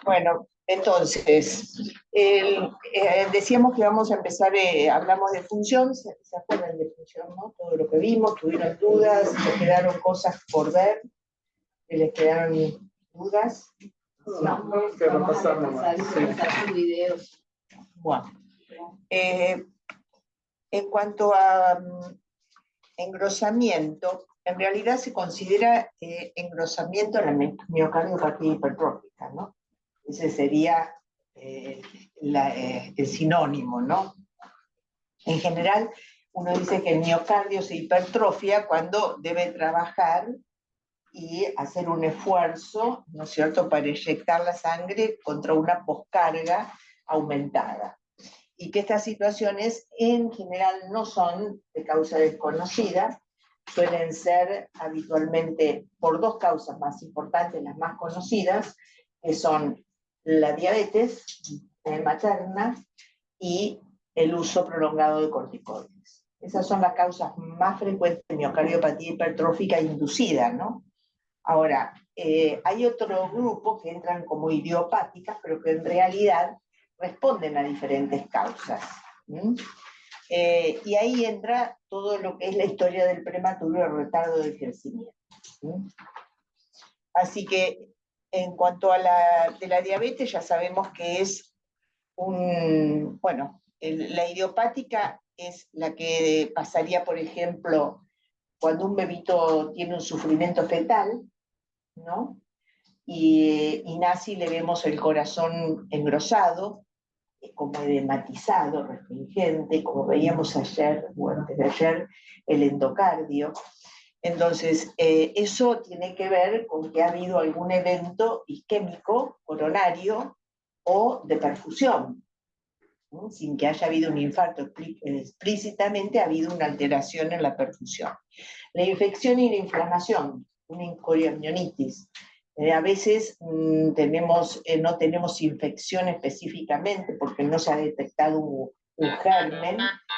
Bueno, entonces, decíamos que vamos a empezar, hablamos de función, ¿se acuerdan de función, no? Todo lo que vimos, tuvieron dudas, les quedaron cosas por ver, les quedaron dudas. No, que no pasar nomás. Videos. Bueno, en cuanto a engrosamiento, en realidad se considera engrosamiento en la miocardiopatía hipertrófica, ¿no? Ese sería el sinónimo, ¿no? En general, uno dice que el miocardio se hipertrofia cuando debe trabajar y hacer un esfuerzo, ¿no es cierto?, para inyectar la sangre contra una poscarga aumentada. Y que estas situaciones en general no son de causa desconocida, suelen ser habitualmente por dos causas más importantes, las más conocidas, que son la diabetes materna y el uso prolongado de corticoides. Esas son las causas más frecuentes de miocardiopatía hipertrófica inducida, ¿no? Ahora, hay otro grupo que entran como idiopáticas, pero que en realidad responden a diferentes causas. Y ahí entra todo lo que es la historia del prematuro y el retardo de crecimiento. Así que, en cuanto a la diabetes, ya sabemos que es la idiopática es la que pasaría, por ejemplo, cuando un bebito tiene un sufrimiento fetal, ¿no? Y nace y le vemos el corazón engrosado, como edematizado, restringente, como veíamos ayer o antes de ayer, el endocardio. Entonces, eso tiene que ver con que ha habido algún evento isquémico, coronario o de perfusión. ¿No? Sin que haya habido un infarto explícitamente, ha habido una alteración en la perfusión. La infección y la inflamación, una coriamnionitis. A veces no tenemos infección específicamente porque no se ha detectado un germen,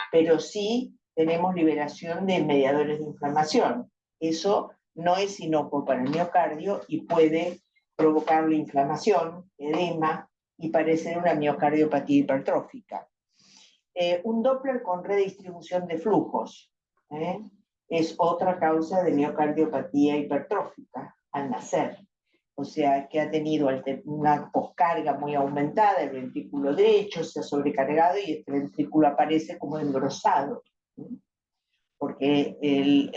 pero sí tenemos liberación de mediadores de inflamación. Eso no es inocuo para el miocardio y puede provocar la inflamación, edema y parecer una miocardiopatía hipertrófica. Un Doppler con redistribución de flujos es otra causa de miocardiopatía hipertrófica al nacer. O sea, que ha tenido una poscarga muy aumentada, el ventrículo derecho se ha sobrecargado y este ventrículo aparece como engrosado. Porque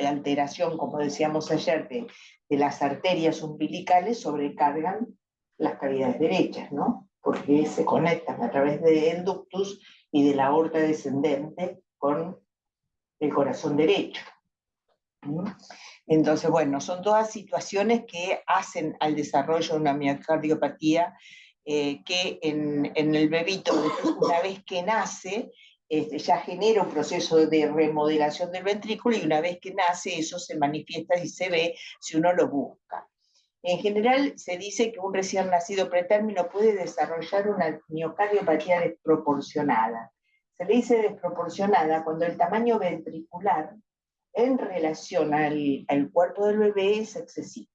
la alteración, como decíamos ayer, de las arterias umbilicales sobrecargan las cavidades derechas, ¿no? Porque se conectan a través del ductus y de la aorta descendente con el corazón derecho. Entonces, bueno, son todas situaciones que hacen al desarrollo de una miocardiopatía que en el bebito, una vez que nace, ya genera un proceso de remodelación del ventrículo y una vez que nace eso se manifiesta y se ve si uno lo busca. En general se dice que un recién nacido pretérmino puede desarrollar una miocardiopatía desproporcionada. Se le dice desproporcionada cuando el tamaño ventricular en relación al cuerpo del bebé es excesivo.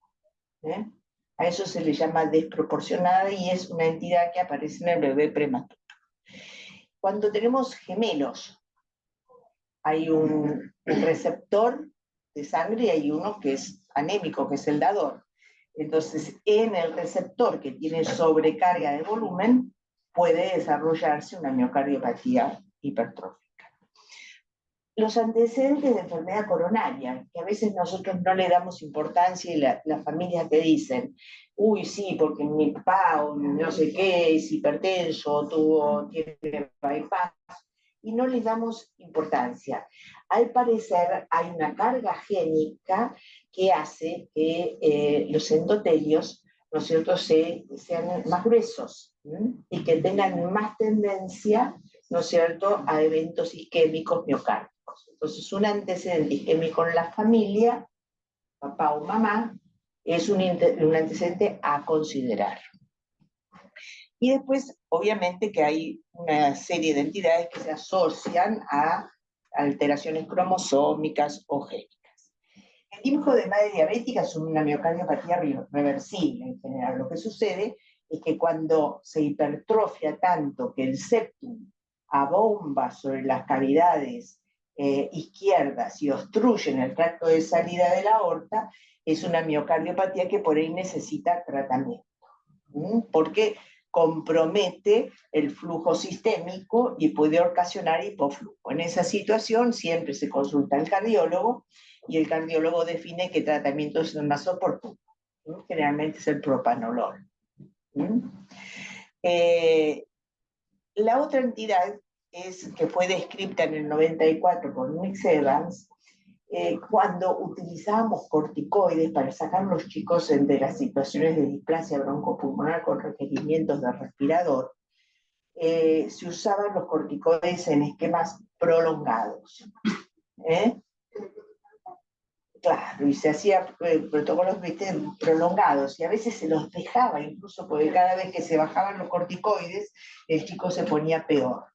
A eso se le llama desproporcionada y es una entidad que aparece en el bebé prematuro. Cuando tenemos gemelos, hay un receptor de sangre y hay uno que es anémico, que es el dador. Entonces, en el receptor que tiene sobrecarga de volumen, puede desarrollarse una miocardiopatía hipertrófica. Los antecedentes de enfermedad coronaria, que a veces nosotros no le damos importancia y las familias te dicen, uy, sí, porque mi papá o no sé qué es hipertenso, tiene bypass, y no les damos importancia. Al parecer hay una carga génica que hace que los endotelios, ¿no es cierto?, sean más gruesos y que tengan más tendencia, ¿no es cierto?, a eventos isquémicos miocárdicos. Entonces, un antecedente isquémico en la familia, papá o mamá, es un antecedente a considerar. Y después, obviamente, que hay una serie de entidades que se asocian a alteraciones cromosómicas o génicas. hijo de madre diabética es una miocardiopatía reversible en general. Lo que sucede es que cuando se hipertrofia tanto que el septum abomba sobre las cavidades izquierdas y obstruyen el tracto de salida de la aorta, es una miocardiopatía que por ahí necesita tratamiento. Porque compromete el flujo sistémico y puede ocasionar hipoflujo. En esa situación siempre se consulta al cardiólogo y el cardiólogo define qué tratamiento es el más oportuno. Generalmente es el propanolol. La otra entidad que fue descrita en el 94 por Nick Evans, cuando utilizábamos corticoides para sacar a los chicos de las situaciones de displasia broncopulmonar con requerimientos de respirador, se usaban los corticoides en esquemas prolongados. Claro, y se hacía protocolos prolongados, y a veces se los dejaba, incluso porque cada vez que se bajaban los corticoides, el chico se ponía peor.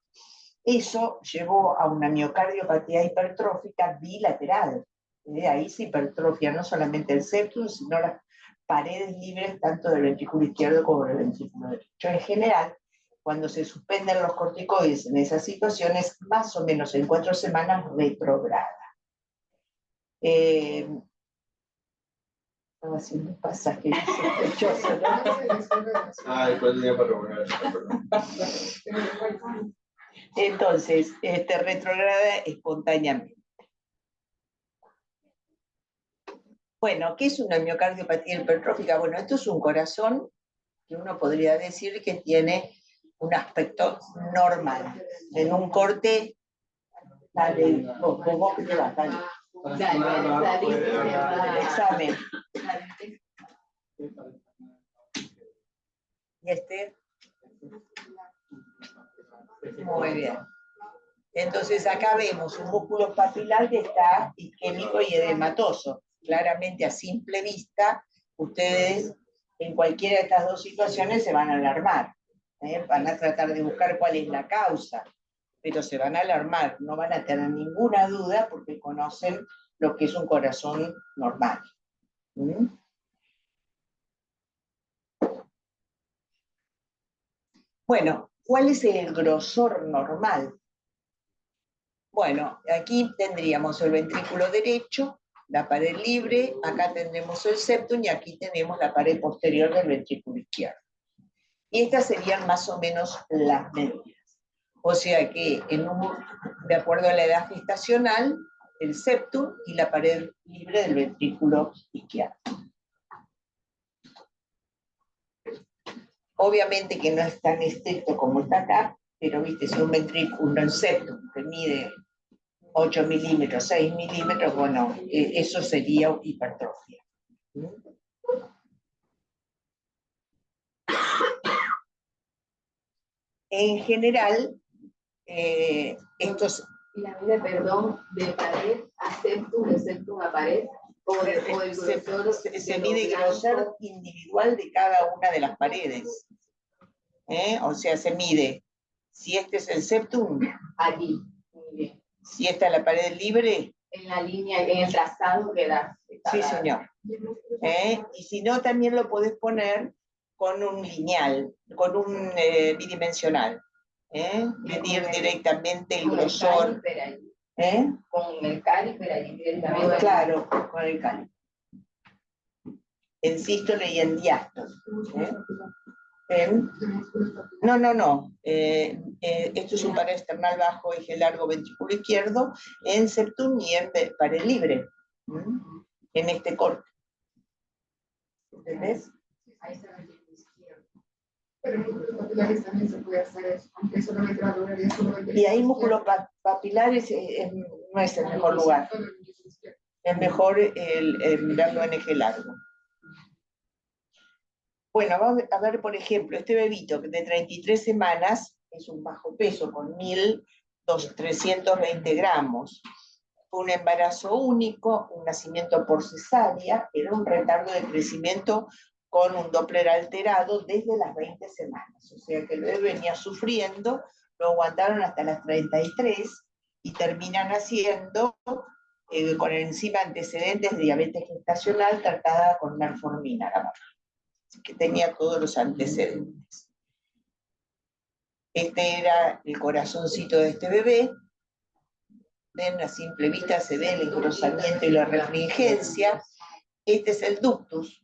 Eso llevó a una miocardiopatía hipertrófica bilateral. Ahí se hipertrofia no solamente el septum, sino las paredes libres tanto del ventrículo izquierdo como del ventrículo derecho. En general, cuando se suspenden los corticoides en esas situaciones, más o menos en 4 semanas retrograda. Estaba haciendo un pasaje sospechoso, ¿no? Después tenía para robar. Entonces, retrograda espontáneamente. Bueno, ¿qué es una miocardiopatía hipertrófica? Bueno, esto es un corazón que uno podría decir que tiene un aspecto normal. En un corte, dale, vos que te vas, dale. El examen. ¿Y este? Muy bien. Entonces acá vemos un músculo papilar que está isquémico y edematoso. Claramente a simple vista, ustedes en cualquiera de estas dos situaciones se van a alarmar. Van a tratar de buscar cuál es la causa, pero se van a alarmar, no van a tener ninguna duda porque conocen lo que es un corazón normal. Bueno, ¿cuál es el grosor normal? Bueno, aquí tendríamos el ventrículo derecho, la pared libre, acá tendremos el septum y aquí tenemos la pared posterior del ventrículo izquierdo. Y estas serían más o menos las medidas. O sea que, de acuerdo a la edad gestacional, el septum y la pared libre del ventrículo izquierdo. Obviamente que no es tan estricto como está acá, pero viste, si un ventrículo, un septum que mide 8 milímetros, 6 milímetros, bueno, eso sería hipertrofia. En general, estos... La medida, perdón, de pared a septum, de septum a pared, o el grosor... Se mide el grosor individual de cada una de las paredes. O sea, se mide, si este es el septum, allí, muy bien. Si esta es la pared libre, en la línea, en el trazado que da. Sí, señor. Y si no, también lo podés poner con un lineal, con un bidimensional. Medir directamente el grosor. Con el caliper ahí directamente. Claro, con el caliper. En sístole y en diástole. No. Esto es un pared external bajo, eje largo, ventrículo izquierdo, en septum y en pared libre. En este corte. ¿Entendés? Ahí está el ventrículo izquierdo. Pero en músculos papilares también se puede hacer eso, aunque solamente la duraría solamente. Y ahí músculos papilares no es el mejor lugar. Es mejor verlo en eje largo. Bueno, vamos a ver, por ejemplo, este bebito de 33 semanas es un bajo peso con 1.320 gramos. Fue un embarazo único, un nacimiento por cesárea, era un retardo de crecimiento con un Doppler alterado desde las 20 semanas. O sea que el bebé venía sufriendo, lo aguantaron hasta las 33 y terminan naciendo con enzima antecedentes de diabetes gestacional tratada con metformina, la mamá. Así que tenía todos los antecedentes. Este era el corazoncito de este bebé. Ven, a simple vista se ve el engrosamiento y la refringencia. Este es el ductus.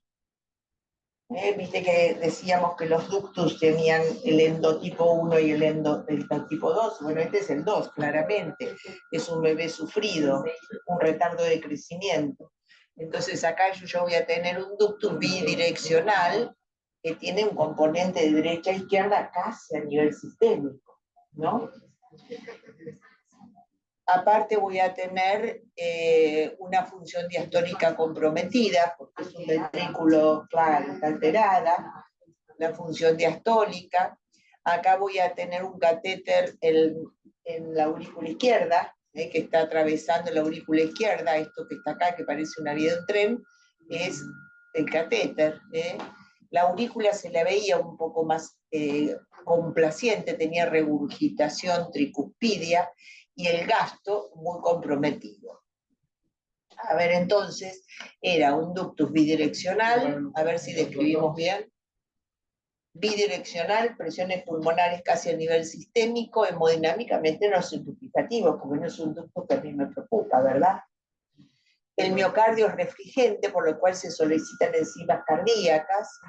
Viste que decíamos que los ductus tenían el endotipo 1 y el endotipo 2. Bueno, este es el 2, claramente. Es un bebé sufrido, un retardo de crecimiento. Entonces acá yo voy a tener un ductus bidireccional que tiene un componente de derecha a izquierda casi a nivel sistémico, ¿no? Aparte voy a tener una función diastólica comprometida, porque es un ventrículo, claro, está alterada, la función diastólica. Acá voy a tener un catéter en la aurícula izquierda, que está atravesando la aurícula izquierda. Esto que está acá, que parece una vía de un tren, es el catéter. La aurícula se la veía un poco más complaciente, tenía regurgitación tricuspidia, y el gasto muy comprometido. A ver, entonces, era un ductus bidireccional, a ver si describimos bien. Bidireccional, presiones pulmonares casi a nivel sistémico, hemodinámicamente no es significativo, porque no es un ductus que a mí me preocupa, ¿verdad? El miocardio es refringente, por lo cual se solicitan enzimas cardíacas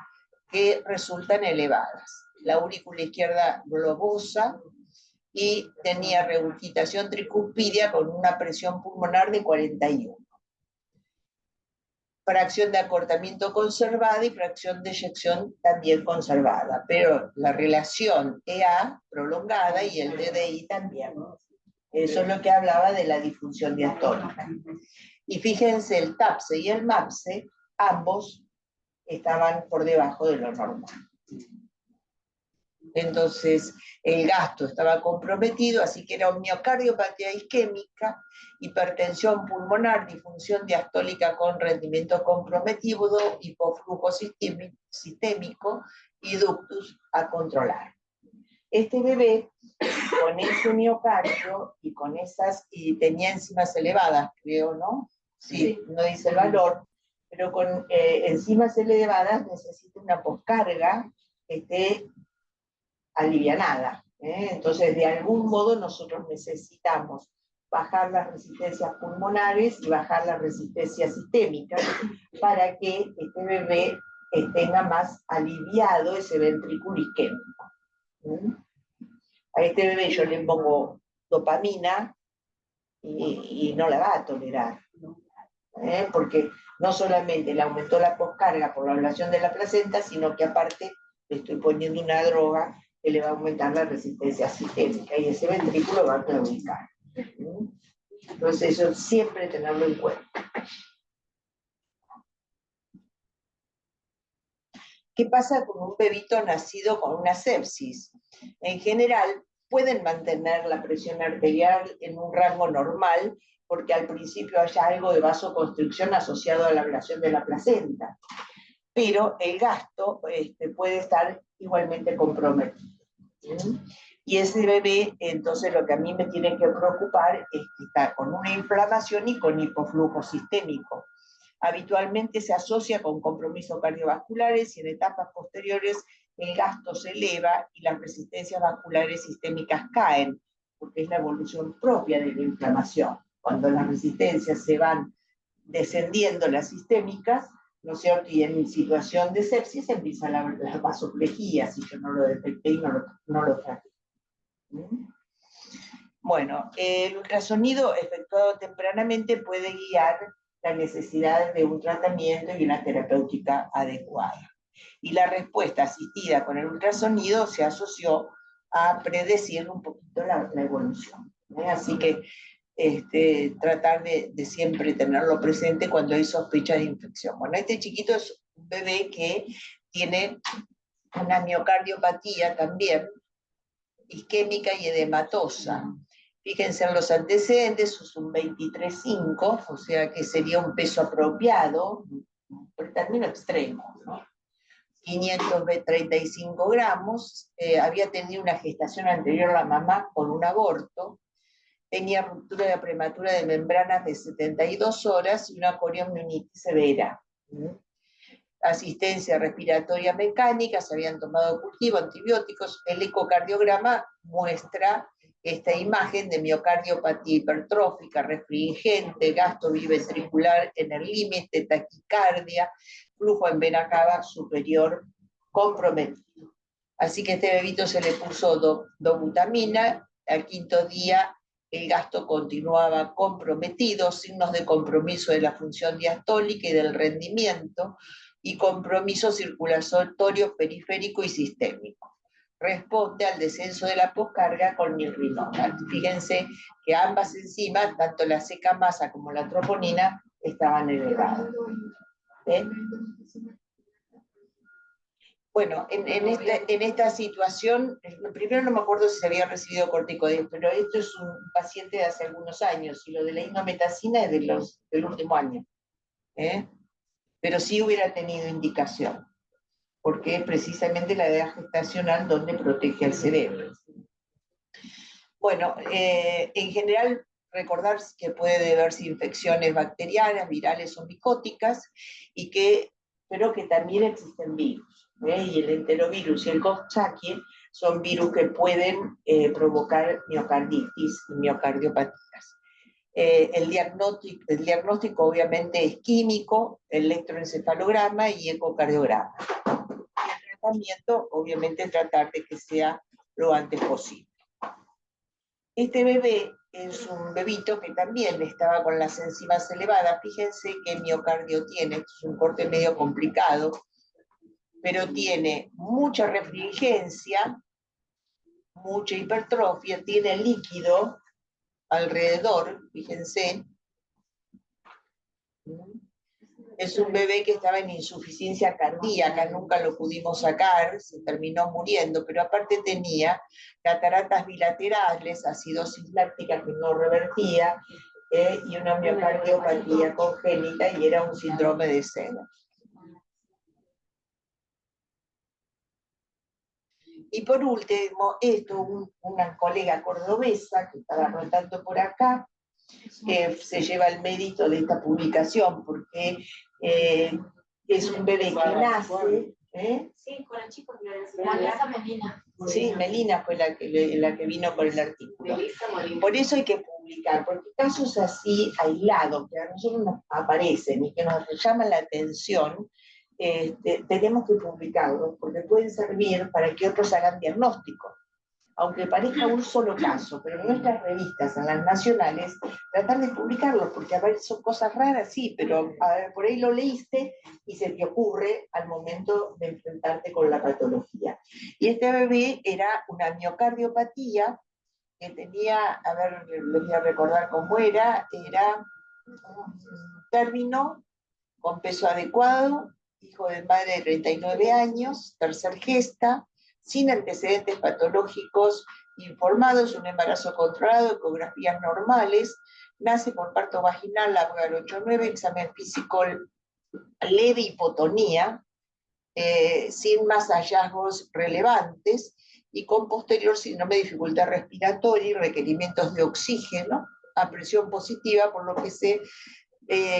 que resultan elevadas. La aurícula izquierda globosa, y tenía regurgitación tricuspidia con una presión pulmonar de 41. Fracción de acortamiento conservada y fracción de eyección también conservada, pero la relación EA prolongada y el DDI también. Eso es lo que hablaba de la disfunción diastólica. Y fíjense, el TAPSE y el MAPSE, ambos estaban por debajo de lo normal. Entonces, el gasto estaba comprometido, así que era una miocardiopatía isquémica, hipertensión pulmonar, disfunción diastólica con rendimiento comprometido, hipoflujo sistémico y ductus a controlar. Este bebé, con ese miocardio y con esas, y tenía enzimas elevadas, creo, ¿no? Sí, no dice el valor, pero con enzimas elevadas necesita una poscarga que esté alivianada. Entonces, de algún modo nosotros necesitamos bajar las resistencias pulmonares y bajar las resistencias sistémicas para que este bebé tenga más aliviado ese ventrículo isquémico. A este bebé yo le pongo dopamina y no la va a tolerar, porque no solamente le aumentó la poscarga por la ablación de la placenta, sino que aparte le estoy poniendo una droga que le va a aumentar la resistencia sistémica y ese ventrículo va a claudicar. Entonces eso siempre tenerlo en cuenta. ¿Qué pasa con un bebito nacido con una sepsis? En general, pueden mantener la presión arterial en un rango normal, porque al principio haya algo de vasoconstricción asociado a la ablación de la placenta, pero el gasto puede estar igualmente comprometido. Y ese bebé, entonces lo que a mí me tiene que preocupar es que está con una inflamación y con hipoflujo sistémico. Habitualmente se asocia con compromisos cardiovasculares y en etapas posteriores el gasto se eleva y las resistencias vasculares sistémicas caen, porque es la evolución propia de la inflamación. Cuando las resistencias se van descendiendo, las sistémicas, ¿no es cierto? Y en situación de sepsis empieza la vasoplejía, si yo no lo detecté y no lo traté. Bueno, el ultrasonido efectuado tempranamente puede guiar la necesidad de un tratamiento y una terapéutica adecuada. Y la respuesta asistida con el ultrasonido se asoció a predecir un poquito la evolución. Así que tratar de siempre tenerlo presente cuando hay sospecha de infección. Bueno, este chiquito es un bebé que tiene una miocardiopatía también, isquémica y edematosa. Fíjense en los antecedentes, es un 23,5, o sea que sería un peso apropiado, por término extremo, ¿no? 535 gramos, había tenido una gestación anterior a la mamá con un aborto, tenía ruptura prematura de membranas de 72 horas y una coriomionitis severa. Asistencia respiratoria mecánica, se habían tomado cultivo, antibióticos. El ecocardiograma muestra esta imagen de miocardiopatía hipertrófica, restringente, gasto biventricular en el límite, taquicardia, flujo en vena cava superior comprometido. Así que a este bebito se le puso dobutamina. Al quinto día el gasto continuaba comprometido, signos de compromiso de la función diastólica y del rendimiento, y compromiso circulatorio periférico y sistémico. Responde al descenso de la poscarga con milrinona. Fíjense que ambas enzimas, tanto la seca masa como la troponina, estaban elevadas. Bueno, en esta situación, primero no me acuerdo si se había recibido corticoides, pero esto es un paciente de hace algunos años, y lo de la indometacina es del último año. Pero sí hubiera tenido indicación, porque es precisamente la edad gestacional donde protege al cerebro. Bueno, en general, recordar que puede deberse a infecciones bacterianas, virales o micóticas, pero que también existen virus. Y el enterovirus y el Coxsackie son virus que pueden provocar miocarditis y miocardiopatías. El diagnóstico obviamente es químico, electroencefalograma y ecocardiograma. Y el tratamiento, obviamente, tratar de que sea lo antes posible. Este bebé es un bebito que también estaba con las enzimas elevadas. Fíjense qué miocardio tiene, es un corte medio complicado, pero tiene mucha refringencia, mucha hipertrofia, tiene líquido alrededor, fíjense. Es un bebé que estaba en insuficiencia cardíaca, nunca lo pudimos sacar, se terminó muriendo, pero aparte tenía cataratas bilaterales, acidosis láctica que no revertía, y una miocardiopatía congénita, y era un síndrome de Sener. Y por último, una colega cordobesa que estaba rotando por acá, se lleva el mérito de esta publicación, porque es un bebé que nace. Sí, con el chico Melina. Sí, Melina fue la que vino con el artículo. Por eso hay que publicar, porque casos así aislados, que a nosotros nos aparecen y que nos llaman la atención, tenemos que publicarlos, porque pueden servir para que otros hagan diagnóstico. Aunque parezca un solo caso, pero en nuestras revistas, en las nacionales, tratar de publicarlos, porque a ver, son cosas raras, sí, pero a ver, por ahí lo leíste y se te ocurre al momento de enfrentarte con la patología. Y este bebé era una miocardiopatía que tenía, a ver, les voy a recordar cómo era un término con peso adecuado, hijo de madre de 39 años, tercer gesta, sin antecedentes patológicos informados, un embarazo controlado, ecografías normales, nace por parto vaginal, Apgar 8-9, examen físico leve, hipotonía, sin más hallazgos relevantes, y con posterior síndrome de dificultad respiratoria y requerimientos de oxígeno a presión positiva, por lo que se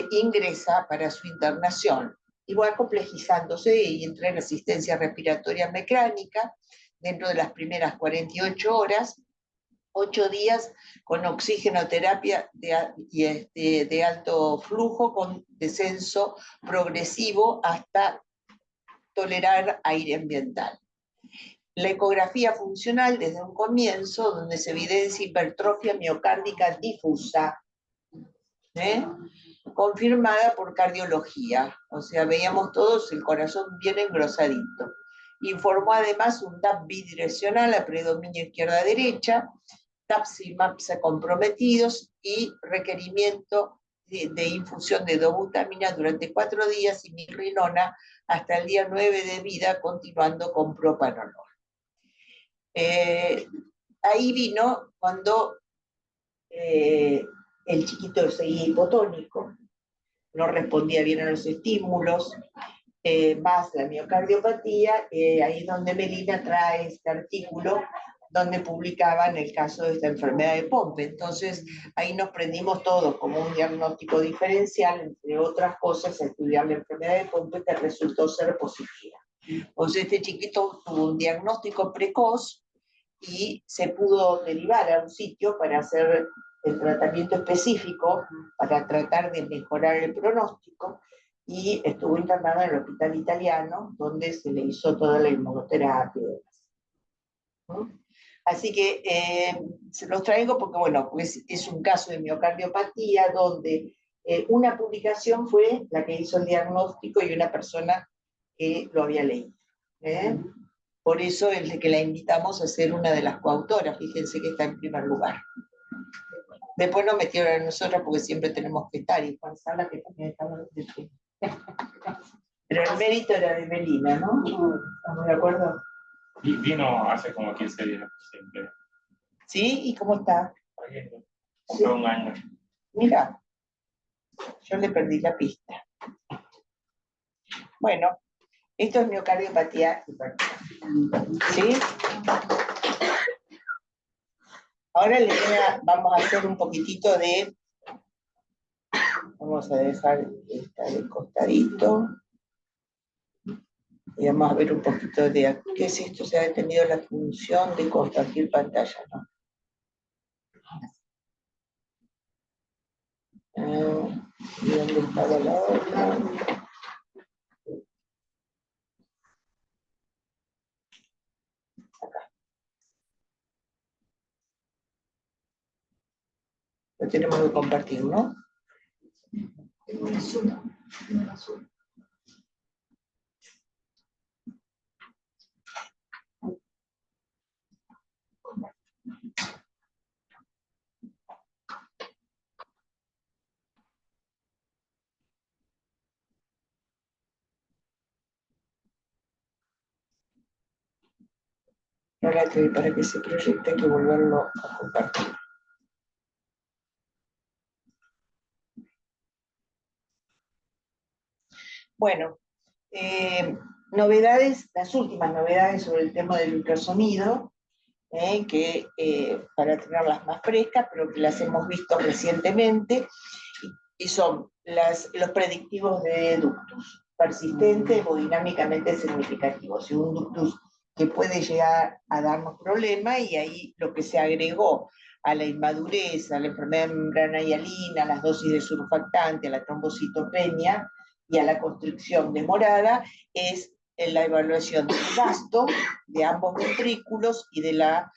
ingresa para su internación. Y va complejizándose y entra en asistencia respiratoria mecánica dentro de las primeras 48 horas, 8 días con oxigenoterapia de alto flujo con descenso progresivo hasta tolerar aire ambiental. La ecografía funcional desde un comienzo, donde se evidencia hipertrofia miocárdica difusa, confirmada por cardiología, o sea, veíamos todos el corazón bien engrosadito. Informó además un TAP bidireccional a predominio izquierda-derecha, TAPS y MAPS comprometidos, y requerimiento de infusión de dobutamina durante 4 días y milrinona hasta el día 9 de vida, continuando con propanolol. Ahí vino cuando el chiquito seguía hipotónico, no respondía bien a los estímulos, más la miocardiopatía, ahí es donde Melina trae este artículo donde publicaban el caso de esta enfermedad de Pompe. Entonces, ahí nos prendimos todos como un diagnóstico diferencial, entre otras cosas, a estudiar la enfermedad de Pompe, que resultó ser positiva. Entonces, este chiquito tuvo un diagnóstico precoz y se pudo derivar a un sitio para hacer el tratamiento específico, para tratar de mejorar el pronóstico, y estuvo internado en el hospital italiano, donde se le hizo toda la inmunoterapia y demás. ¿Mm? Así que se los traigo porque, bueno, pues es un caso de miocardiopatía donde una publicación fue la que hizo el diagnóstico y una persona que lo había leído. Por eso es de que la invitamos a ser una de las coautoras, fíjense que está en primer lugar. Después nos metieron a nosotros porque siempre tenemos que estar, y Juan Sala, que también estamos de pie. Pero el mérito era de Melina, ¿no? ¿Estamos de acuerdo? Vino hace como 15 días, siempre. ¿Sí? ¿Y cómo está? Hace un año. Mira, yo le perdí la pista. Bueno, esto es miocardiopatía hipertensiva. ¿Sí? Ahora vamos a hacer un poquitito de... Vamos a dejar esta de costadito. Y vamos a ver un poquito de... ¿Qué es esto? Se ha detenido la función de compartir pantalla, ¿no? ¿Y dónde estaba la otra? Acá. Lo tenemos que compartir, ¿no? Ahora que para que se proyecte hay que volverlo a compartir. Bueno, novedades, las últimas novedades sobre el tema del ultrasonido, que para tenerlas más frescas, pero que las hemos visto recientemente, y son los predictivos de ductus, persistentes o dinámicamente significativos. Y un ductus que puede llegar a darnos problemas, y ahí lo que se agregó a la inmadurez, a la enfermedad de membrana hialina, a las dosis de surfactante, a la trombocitopenia y a la constricción demorada, es la evaluación del gasto de ambos ventrículos y de la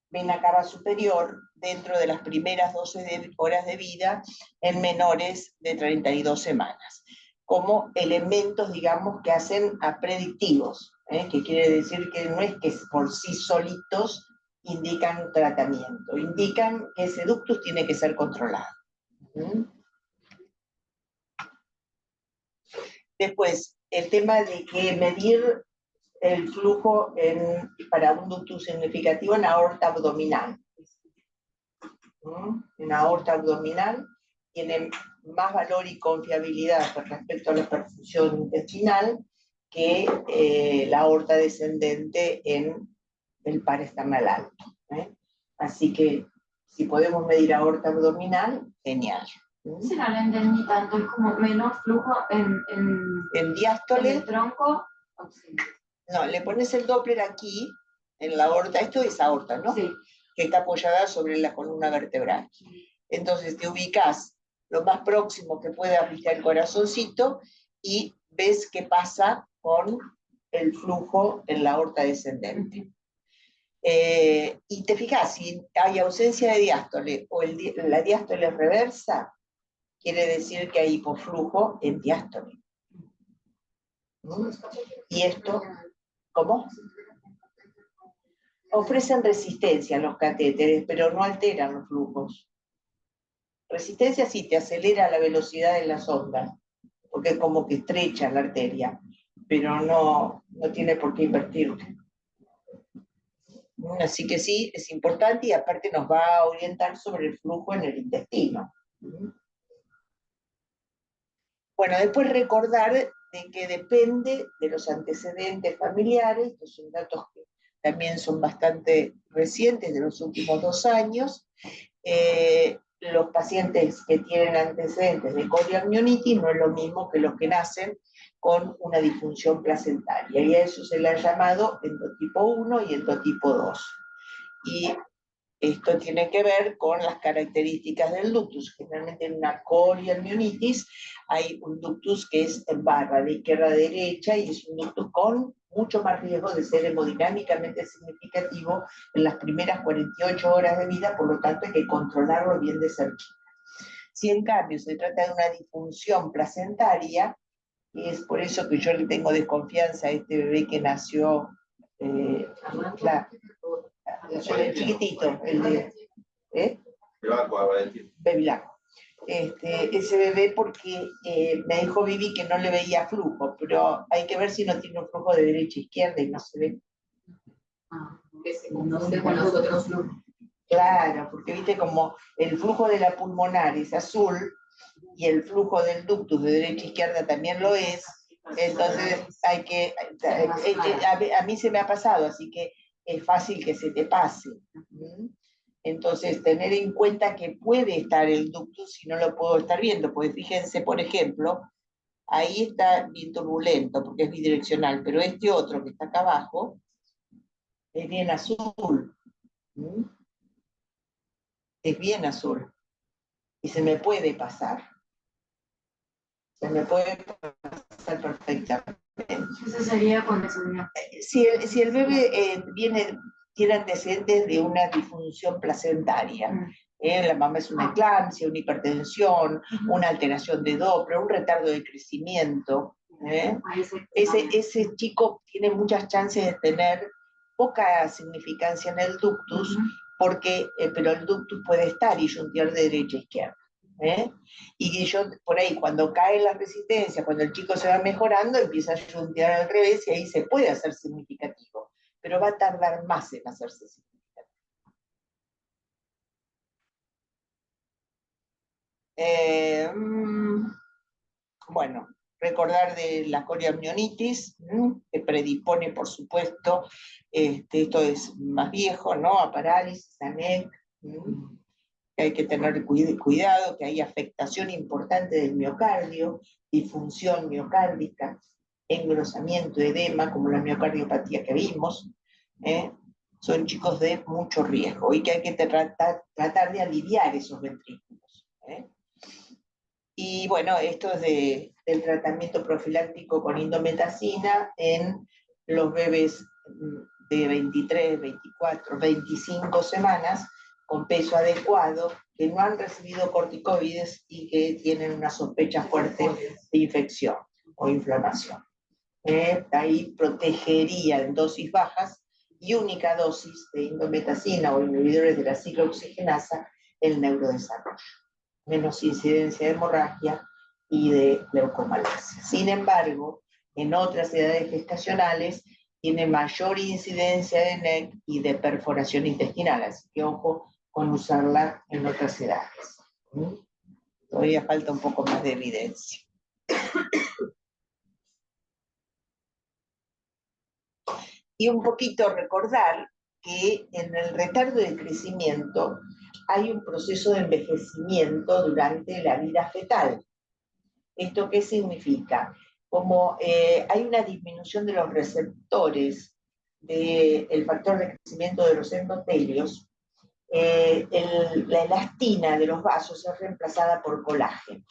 vena cava superior dentro de las primeras 12 horas de vida en menores de 32 semanas, como elementos, digamos, que hacen a predictivos, que quiere decir que no es que por sí solitos indican tratamiento, indican que ese ductus tiene que ser controlado. Después, el tema de que medir el flujo para un ductus significativo en aorta abdominal. En aorta abdominal tiene más valor y confiabilidad con respecto a la perfusión intestinal que la aorta descendente en el paresternal alto. Así que si podemos medir aorta abdominal, genial. Si no lo entendí tanto, es como menos flujo en diástole. En el tronco. No, le pones el Doppler aquí, en la aorta, esto es aorta, ¿no? Sí. Que está apoyada sobre la columna vertebral. Entonces te ubicas lo más próximo que puedas viste el corazoncito y ves qué pasa con el flujo en la aorta descendente. Y te fijas, si hay ausencia de diástole o la diástole reversa, quiere decir que hay hipoflujo en diástole. Y esto, ¿cómo? Ofrecen resistencia a los catéteres, pero no alteran los flujos. Resistencia sí te acelera la velocidad de las ondas, porque es como que estrecha la arteria, pero no tiene por qué invertirte. Así que sí, es importante y aparte nos va a orientar sobre el flujo en el intestino. Bueno, después recordar de que depende de los antecedentes familiares, estos son datos que también son bastante recientes, de los últimos 2 años. Los pacientes que tienen antecedentes de coriamnionitis no es lo mismo que los que nacen con una disfunción placentaria, y a eso se le ha llamado endotipo 1 y endotipo 2. Y esto tiene que ver con las características del ductus. Generalmente en una coriamnionitis hay un ductus que es en barra de izquierda a derecha, y es un ductus con mucho más riesgo de ser hemodinámicamente significativo en las primeras 48 horas de vida, por lo tanto hay que controlarlo bien de cerquita. Si en cambio se trata de una disfunción placentaria, y es por eso que yo le tengo desconfianza a este bebé que nació, el chiquitito, el de Bevilacqua. Ese bebé, porque me dijo Vivi que no le veía flujo, pero hay que ver si no tiene un flujo de derecha a izquierda y no se ve. Que se confunde con los otros flujos. Claro, porque viste como el flujo de la pulmonar es azul y el flujo del ductus de derecha a izquierda también lo es, entonces hay que, a mí se me ha pasado, así que es fácil que se te pase. Entonces, tener en cuenta que puede estar el ductus si no lo puedo estar viendo, porque fíjense, por ejemplo, ahí está bien turbulento, porque es bidireccional, pero este otro que está acá abajo es bien azul. Es bien azul. Y se me puede pasar. Se me puede pasar perfectamente. Eso sería con eso, ¿no? Si el bebé tiene antecedentes de una disfunción placentaria, la mamá es una eclampsia, una hipertensión, una alteración de Doppler, un retardo de crecimiento, ese chico tiene muchas chances de tener poca significancia en el ductus, porque, pero el ductus puede estar y yuntear de derecha a izquierda. Y yo, por ahí, cuando cae la resistencia, cuando el chico se va mejorando, empieza a yuntear al revés, y ahí se puede hacer significativo, pero va a tardar más en hacerse significativo. Bueno, recordar de la coriamnionitis, que predispone, por supuesto, esto es más viejo, ¿no? A parálisis, a NEC, que hay que tener cuidado, que hay afectación importante del miocardio, disfunción miocárdica, engrosamiento, edema, como la miocardiopatía que vimos, son chicos de mucho riesgo y que hay que tratar de aliviar esos ventrículos. Y bueno, esto es del tratamiento profiláctico con indometacina en los bebés de 23, 24, 25 semanas, con peso adecuado, que no han recibido corticoides y que tienen una sospecha fuerte de infección o inflamación. Ahí protegería en dosis bajas y única dosis de indometacina o inhibidores de la ciclooxigenasa el neurodesarrollo. Menos incidencia de hemorragia y de leucomalacia. Sin embargo, en otras edades gestacionales tiene mayor incidencia de NEC y de perforación intestinal, así que ojo con usarla en otras edades. Todavía falta un poco más de evidencia. Y un poquito recordar que en el retardo de crecimiento hay un proceso de envejecimiento durante la vida fetal. ¿Esto qué significa? Como hay una disminución de los receptores del factor de crecimiento de los endotelios, la elastina de los vasos es reemplazada por colágeno.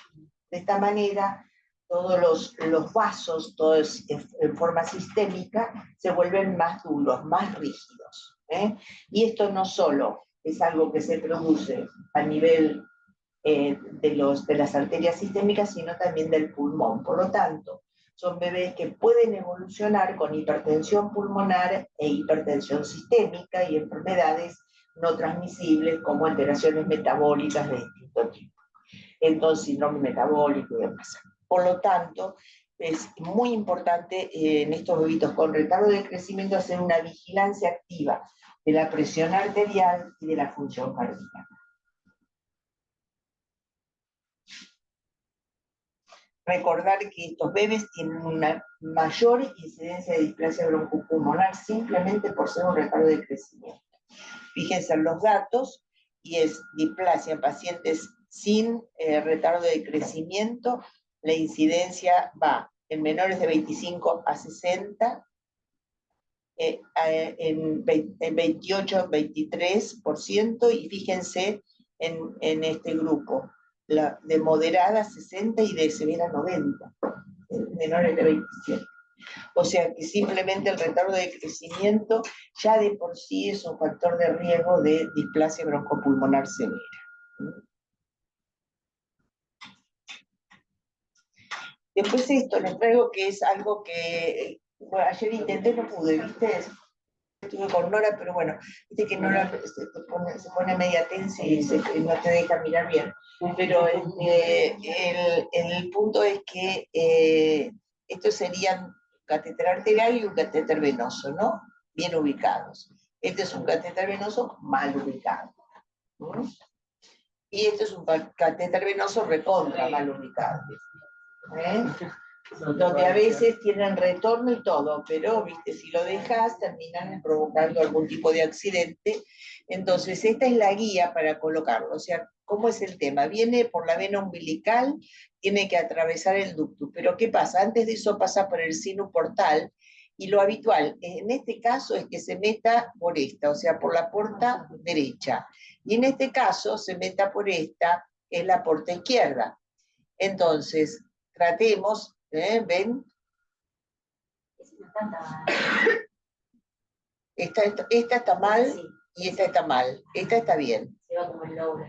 De esta manera, todos los vasos, todos en forma sistémica, se vuelven más duros, más rígidos. Y esto no solo es algo que se produce a nivel de las arterias sistémicas, sino también del pulmón. Por lo tanto, son bebés que pueden evolucionar con hipertensión pulmonar e hipertensión sistémica y enfermedades no transmisibles como alteraciones metabólicas de distinto tipo. Entonces, síndrome metabólico y demás. Por lo tanto, es muy importante en estos bebitos con retardo de crecimiento hacer una vigilancia activa de la presión arterial y de la función cardíaca. recordar que estos bebés tienen una mayor incidencia de displasia broncopulmonar simplemente por ser un retardo de crecimiento. Fíjense en los datos, y es displasia en pacientes sin retardo de crecimiento, la incidencia va en menores de 25 a 60, en 28, 23%, y fíjense en este grupo, de moderada 60 y de severa 90, menores de 27. O sea que simplemente el retardo de crecimiento ya de por sí es un factor de riesgo de displasia broncopulmonar severa. Después esto les traigo, que es algo que, bueno, ayer intenté, no pude, ¿viste? Estuve con Nora, pero bueno, viste que Nora se pone media tensa y no te deja mirar bien. Pero el punto es que estos serían catéter arterial y un catéter venoso, ¿no? Bien ubicados. Este es un catéter venoso mal ubicado. Y este es un catéter venoso recontra mal ubicado. Donde a veces tienen retorno y todo, pero viste, si lo dejas terminan provocando algún tipo de accidente. Entonces esta es la guía para colocarlo. O sea, ¿cómo es el tema? Viene por la vena umbilical, tiene que atravesar el ductus, pero ¿qué pasa? Antes de eso pasa por el sino portal, y lo habitual en este caso es que se meta por esta, o sea, por la puerta derecha, y en este caso se meta por esta, que es la puerta izquierda. Entonces, tratemos, ¿ven? Esta está mal, sí, y esta está mal. Esta está bien. Se va como el lobo.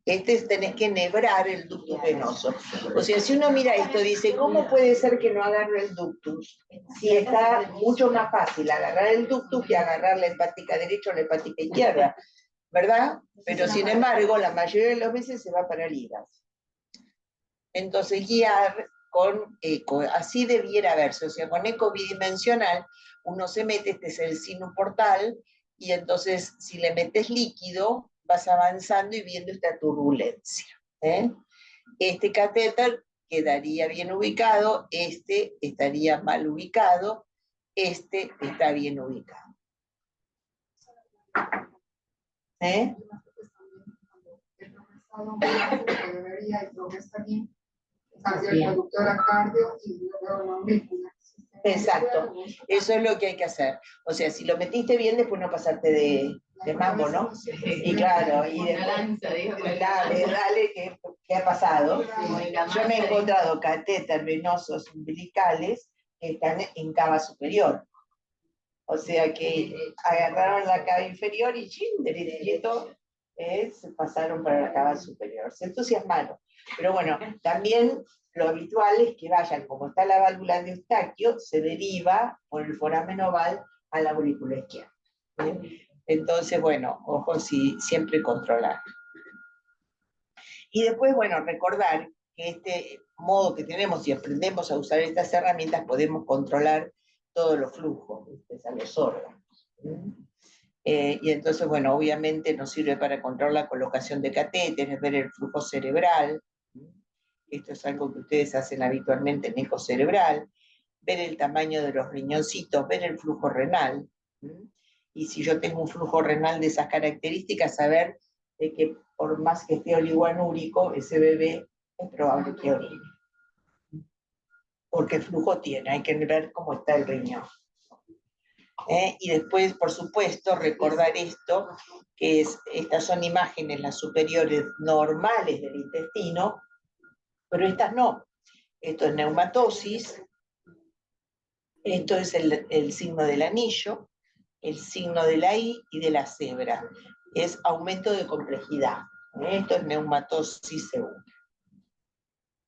Tenés que nebrar el ductus venoso. O sea, si uno mira esto, dice, ¿cómo puede ser que no agarre el ductus? Si está mucho más fácil agarrar el ductus que agarrar la hepática derecha o la hepática izquierda, ¿verdad? Pero sin embargo, la mayoría de las veces se va para el hígado. Entonces, guiar con eco, así debiera verse, o sea, con eco bidimensional, uno se mete, este es el sino portal, y entonces si le metes líquido, vas avanzando y viendo esta turbulencia. Este catéter quedaría bien ubicado, este estaría mal ubicado, este está bien ubicado. Exacto, eso es lo que hay que hacer. O sea, si lo metiste bien, después no pasarte de mambo, ¿no? Y claro, y después, dale, ¿qué ha pasado? Yo me he encontrado catéter venosos umbilicales que están en cava superior. O sea que agarraron la cava inferior y ¡chin! Derechito, se pasaron para la cava superior. Se entusiasmaron. Pero bueno, también lo habitual es que vayan, como está la válvula de Eustaquio, se deriva por el foramen oval a la aurícula izquierda. Entonces, bueno, ojo, siempre controlar. Y después, bueno, recordar que este modo que tenemos, si aprendemos a usar estas herramientas, podemos controlar todos los flujos, a los órganos. Y entonces, bueno, obviamente nos sirve para controlar la colocación de catéteres, ver el flujo cerebral. Esto es algo que ustedes hacen habitualmente en eco cerebral, ver el tamaño de los riñoncitos, ver el flujo renal. Y si yo tengo un flujo renal de esas características, saber de que por más que esté oligoanúrico, ese bebé es probable que orine. Porque flujo tiene, hay que ver cómo está el riñón. Y después, por supuesto, recordar esto, que estas son imágenes, las superiores normales del intestino, pero estas no. Esto es neumatosis, esto es el signo del anillo, el signo de la I y de la cebra. Es aumento de complejidad. Esto es neumatosis segura.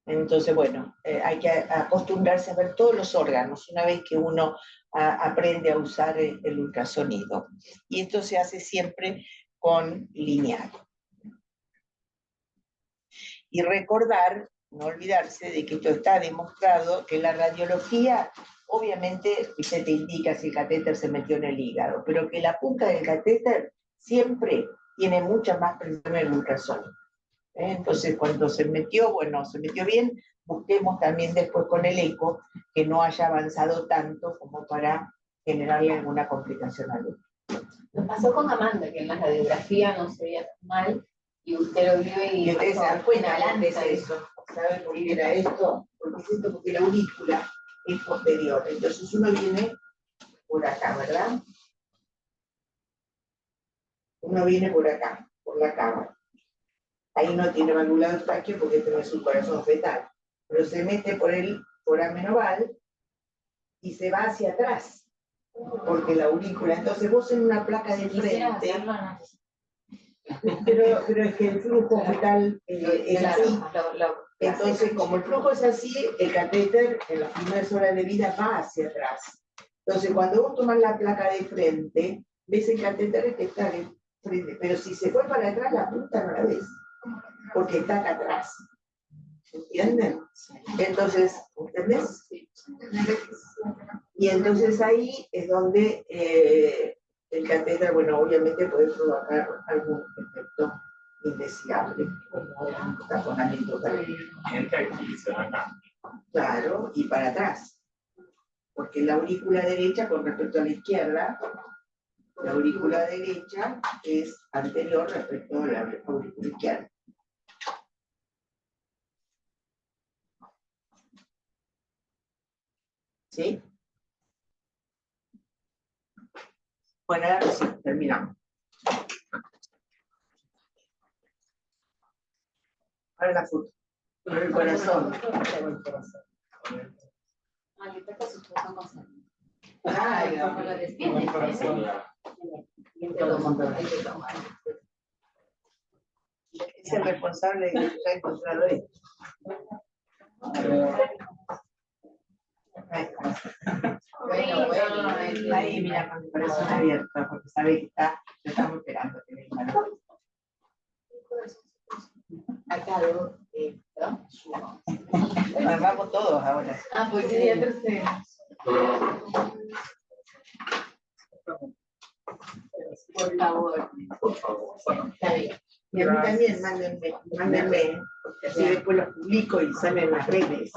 Entonces, bueno, hay que acostumbrarse a ver todos los órganos una vez que uno aprende a usar el ultrasonido. Y esto se hace siempre con lineal. Y recordar, no olvidarse de que esto está demostrado, que la radiología, obviamente, se te indica si el catéter se metió en el hígado, pero que la punta del catéter siempre tiene mucha más presión en el ultrasonido. Entonces, cuando se metió, bueno, se metió bien, busquemos también después con el eco que no haya avanzado tanto como para generarle alguna complicación al eco. Nos pasó con Amanda, que en la radiografía no se veía tan mal, y usted lo vio Y ustedes se dan cuenta una de lanza. eso. ¿Saben por qué era esto? Porque es esto, porque la aurícula es posterior. Entonces uno viene por acá, ¿verdad? Uno viene por acá, por la cava. Ahí no tiene válvula de Eustaquio porque este no es un corazón fetal. Pero se mete por el foramen oval y se va hacia atrás. Porque la aurícula, entonces vos en una placa de frente, pero es que el flujo fetal es así. Entonces, como el flujo es así, el catéter en las primeras horas de vida va hacia atrás. Entonces, cuando vos tomás la placa de frente, ves el catéter que está de frente, pero si se fue para atrás, la punta no la ves, porque está acá atrás. ¿Entienden? Entonces, ¿entendés? Y entonces ahí es donde el catéter, bueno, obviamente puede provocar algún efecto indeseable, como un taponamiento cardíaco. Entra aquí, se va acá. Claro, y para atrás. Porque la aurícula derecha con respecto a la izquierda, la aurícula derecha es anterior respecto a la aurícula izquierda. ¿Sí? Bueno, ahora sí, terminamos. Ahora la foto. Con el corazón. Como lo despides, Es el responsable de que haya encontrado esto. Ahí, mira, con el corazón abierto, porque sabe que lo estamos esperando que venga. Acá luego, Bueno, vamos todos ahora. pues sí, ya tercero. Por favor. Está bien. Y a mí también, mándenme, porque así después los publico y salen en las redes.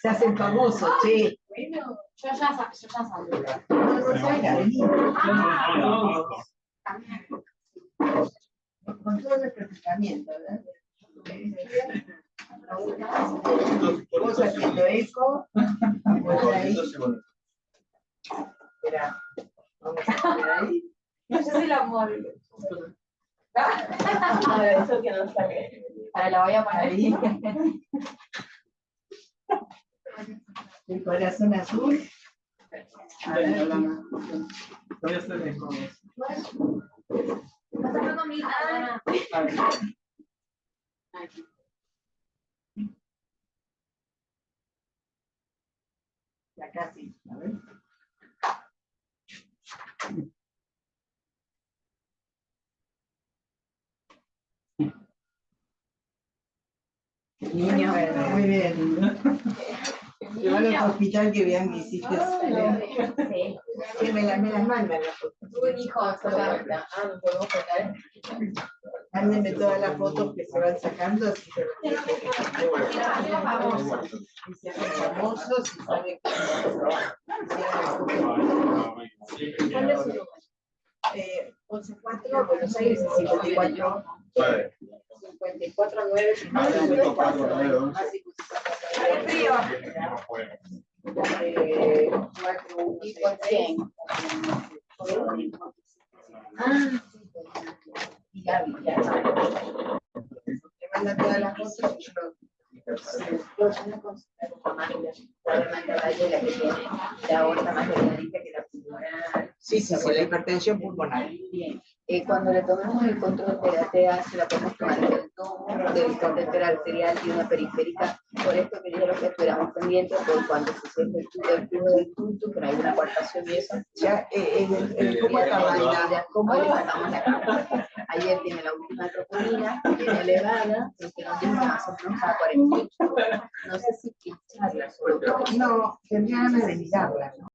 Se hacen famosos, che. Bueno, yo ya salí. Con todo nuestro tratamiento, ¿verdad? Vos haciendo eco, vamos ahí. Espera, vamos a poner ahí. Yo soy el amor. Eso que no sale. Ahora la voy a poner Ahí. El corazón azul. A ver, Voy a hacer eco. Pásame conmigo. ya casi, a ver. Niño. Bueno, muy bien. Llevarlo al hospital que vean que hiciste. Sí. Que me las mandan las fotos. Tuve un hijo, No podemos sacar. Mándenme todas las fotos que se van sacando, así que y se hacen famosos y saben que ¿Cuál es su número? 11-4, Buenos Aires, 54. 54-9. Frío. 4 y por 100. Y Gaby, ya. Me mandan todas las fotos y yo lo. Yo no considero con María, probablemente vaya la que tiene la aorta más delgadita que la pulmonar. Sí, la hipertensión pulmonar. Bien. Cuando le tomemos el control de la TA, se la podemos tomar del tomo, del catéter arterial y una periférica. Por esto que dijeron que estuviéramos pendientes por cuando se siente el flujo del punto, que no hay una coartación y eso. Ya, ¿cómo estaba la? ¿Cómo le sacamos la capa? Ayer tiene la última troponina, tiene elevada, lo que nos dijo más o menos a 48. No sé si pincharla, sobre todo. No, tendría ganas de mirarla, ¿no?